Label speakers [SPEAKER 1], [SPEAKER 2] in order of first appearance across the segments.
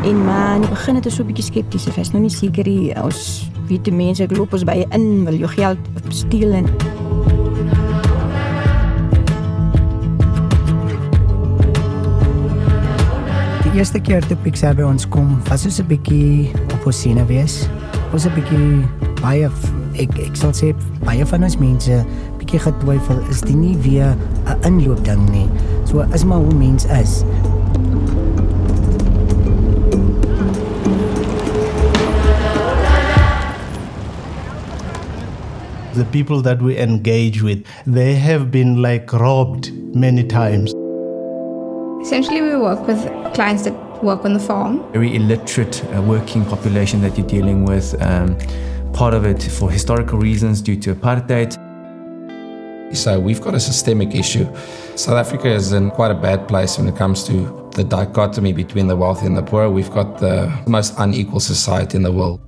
[SPEAKER 1] En maar in die begin het ons so 'n bietjie skepties gewees. Nou nie seker nie, ons weet die mense ek loop ons by in, wil jou geld steel en
[SPEAKER 2] die eerste keer toe PICSA by ons kom, was ons 'n bietjie op ons senuwees. Ons 'n bietjie baie ek sal sê baie van ons mense bietjie getwyfel, is dit nie weer 'n inloopding nie. So is maar hoe mens is.
[SPEAKER 3] The people that we engage with, they have been like robbed many times.
[SPEAKER 4] Essentially, we work with clients that work on the farm.
[SPEAKER 5] Very illiterate working population that you're dealing with. Part of it for historical reasons due to apartheid.
[SPEAKER 6] So we've got a systemic issue. South Africa is in quite a bad place when it comes to the dichotomy between the wealthy and the poor. We've got the most unequal society in the world.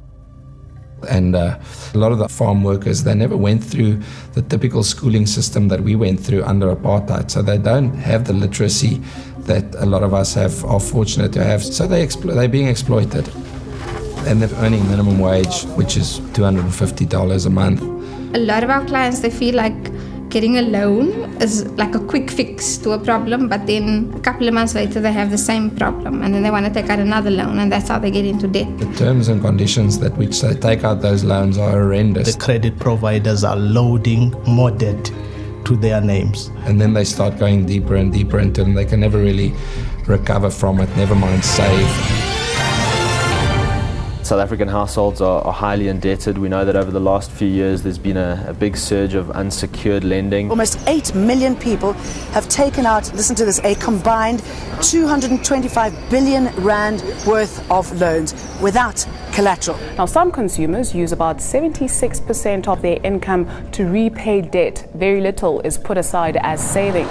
[SPEAKER 6] And a lot of the farm workers, they never went through the typical schooling system that we went through under apartheid. So they don't have the literacy that a lot of us are fortunate to have. So they're being exploited. And they're earning minimum wage, which is $250 a month.
[SPEAKER 4] A lot of our clients, they feel like getting a loan is like a quick fix to a problem, but then a couple of months later they have the same problem and then they want to take out another loan, and that's how they get into debt.
[SPEAKER 6] The terms and conditions that which they take out those loans are horrendous.
[SPEAKER 3] The credit providers are loading more debt to their names.
[SPEAKER 6] And then they start going deeper and deeper into it, and they can never really recover from it, never mind save.
[SPEAKER 7] South African households are highly indebted. We know that over the last few years there's been a big surge of unsecured lending.
[SPEAKER 8] Almost 8 million people have taken out, listen to this, a combined 225 billion rand worth of loans without collateral.
[SPEAKER 9] Now, some consumers use about 76% of their income to repay debt. Very little is put aside as savings.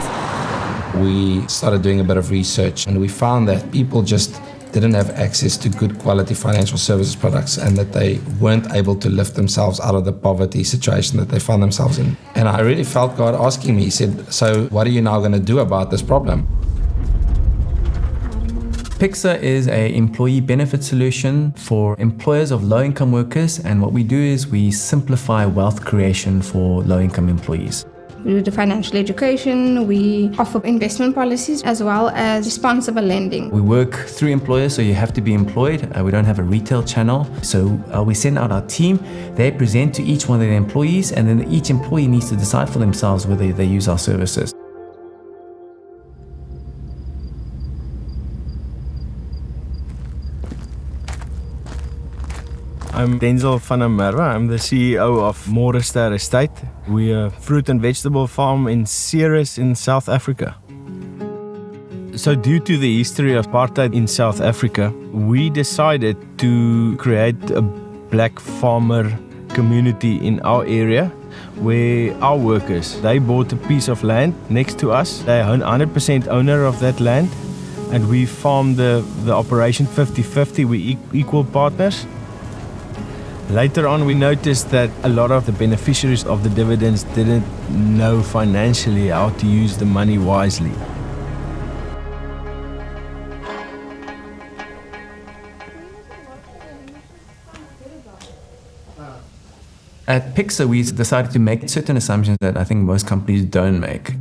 [SPEAKER 6] We started doing a bit of research, and we found that people just didn't have access to good quality financial services products, and that they weren't able to lift themselves out of the poverty situation that they found themselves in. And I really felt God asking me, he said, so what are you now going to do about this problem?
[SPEAKER 5] PICSA is an employee benefit solution for employers of low-income workers, and what we do is we simplify wealth creation for low-income employees.
[SPEAKER 4] We do the financial education, we offer investment policies as well as responsible lending.
[SPEAKER 5] We work through employers, so you have to be employed. We don't have a retail channel. So we send out our team, they present to each one of their employees, and then each employee needs to decide for themselves whether they use our services.
[SPEAKER 10] I'm Denzel van der Merwe. I'm the CEO of Morrister Estate. We're a fruit and vegetable farm in Ceres in South Africa. So due to the history of apartheid in South Africa, we decided to create a black farmer community in our area where our workers, they bought a piece of land next to us. They're 100% owner of that land, and we farm the operation 50-50. We equal partners. Later on, we noticed that a lot of the beneficiaries of the dividends didn't know financially how to use the money wisely.
[SPEAKER 5] At PICSA, we decided to make certain assumptions that I think most companies don't make.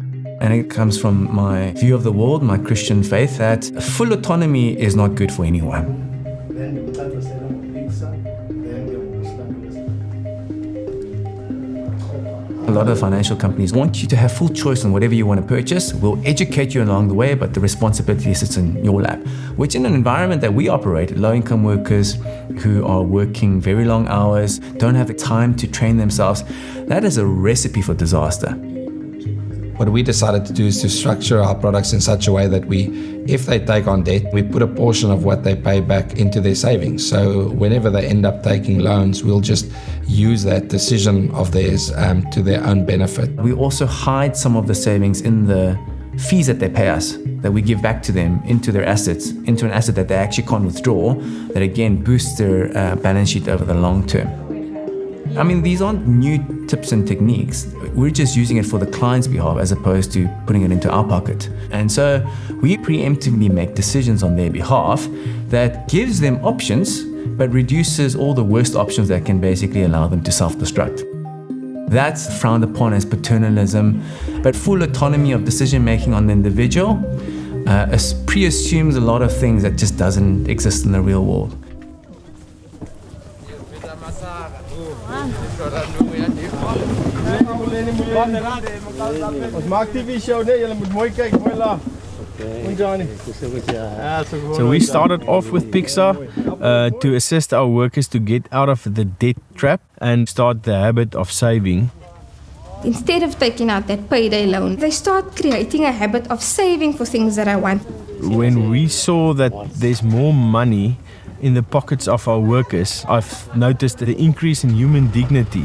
[SPEAKER 5] And it comes from my view of the world, my Christian faith, that full autonomy is not good for anyone. A lot of financial companies want you to have full choice on whatever you want to purchase. We'll educate you along the way, but the responsibility sits in your lap. Which in an environment that we operate, low-income workers who are working very long hours, don't have the time to train themselves, that is a recipe for disaster.
[SPEAKER 6] What we decided to do is to structure our products in such a way that if they take on debt, we put a portion of what they pay back into their savings. So whenever they end up taking loans, we'll just use that decision of theirs to their own benefit.
[SPEAKER 5] We also hide some of the savings in the fees that they pay us, that we give back to them into their assets, into an asset that they actually can't withdraw, that again boosts their balance sheet over the long term. I mean, these aren't new tips and techniques. We're just using it for the client's behalf as opposed to putting it into our pocket. And so we preemptively make decisions on their behalf that gives them options, but reduces all the worst options that can basically allow them to self-destruct. That's frowned upon as paternalism, but full autonomy of decision-making on the individual pre-assumes a lot of things that just doesn't exist in the real world.
[SPEAKER 10] Ons maak TV show nee, julle moet mooi kyk, mooi lag. So we started off with PICSA to assist our workers to get out of the debt trap and start the habit of saving.
[SPEAKER 4] Instead of taking out that payday loan, they start creating a habit of saving for things that I want.
[SPEAKER 10] When we saw that there's more money in the pockets of our workers, I've noticed the increase in human dignity.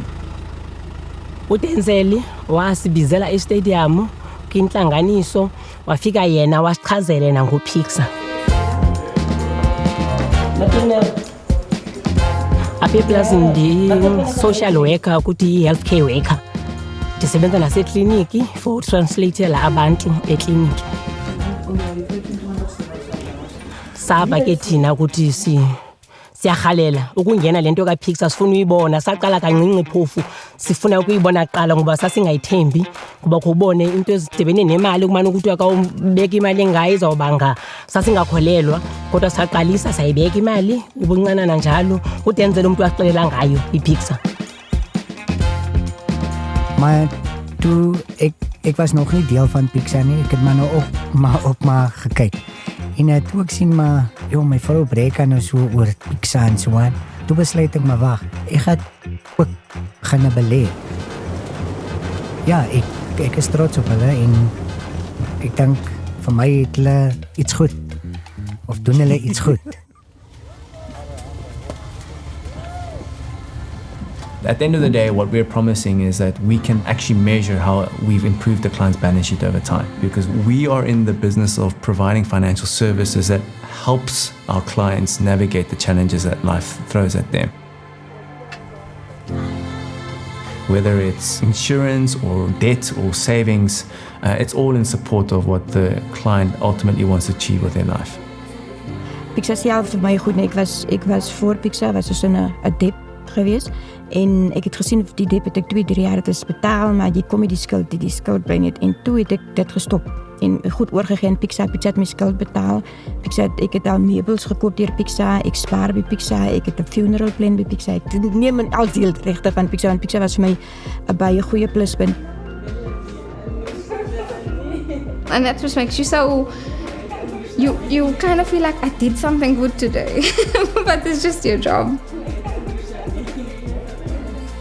[SPEAKER 11] uDenzeli wasibizela estadium kwintlanganiso wafika yena wasichazele nangoPICSA. Apha eplazini ndi-social worker ukuthi i-healthcare worker. Ndisebenza nasekliniki for utranslathela abantu ekliniki. Saba ke thina ukuthi siyarhalela ukungena lento kaPICSA sifuna uyibona saqala kancinci phofu sifuna ukuyibona kuqala ngoba sasingayithembi kuba kubone into ezidibene nemali kumane ukuthi akawubeka imali engayo izawubanga sasingakholelwa kodwa saqalisa sayibeka imali ubuncanana njalo uDenzela umuntu waxelela ngayo iPICSA.
[SPEAKER 2] Maar toe ek was nog nie deel van PICSA nie, ek het maar op gekyk. En toe ek sien maar, my vrou breek aan nou so oor PICSA en so aan. Toe besluit ek maar wag, ek gaan ook gaan belê. Ja, ek is trots op hulle en ek dink vir my het hulle iets goed of doen hulle iets goed.
[SPEAKER 5] At the end of the day, what we're promising is that we can actually measure how we've improved the client's balance sheet over time, because we are in the business of providing financial services that helps our clients navigate the challenges that life throws at them. Whether it's insurance or debt or savings, it's all in support of what the client ultimately wants to achieve with their life.
[SPEAKER 1] PICSA self vir my goed, ek was voor PICSA was dus 'n debt geweest en ek het gesien of die debt het ek 2-3 jaar het is betaal, maar jy kom met die skuld bly net en toe het ek dit gestop en goed oorgegee aan PICSA het my skuld betaal. Ek het al meubels gekoop deur PICSA, ek spaar by PICSA, ek het 'n funeral plan by PICSA. Ek neem al deel regtig van PICSA, want PICSA was vir my 'n baie goeie pluspunt.
[SPEAKER 4] And that just makes you so you kind of feel like I did something good today, but it's just your job.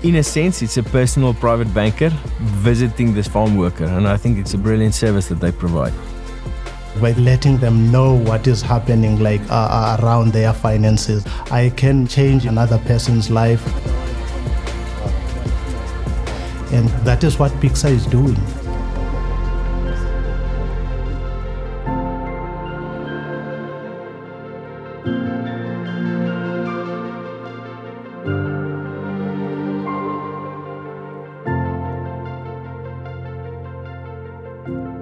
[SPEAKER 10] In a sense, it's a personal private banker visiting this farm worker, and I think it's a brilliant service that they provide.
[SPEAKER 3] By letting them know what is happening around their finances, I can change another person's life. And that is what PICSA is doing.
[SPEAKER 8] you.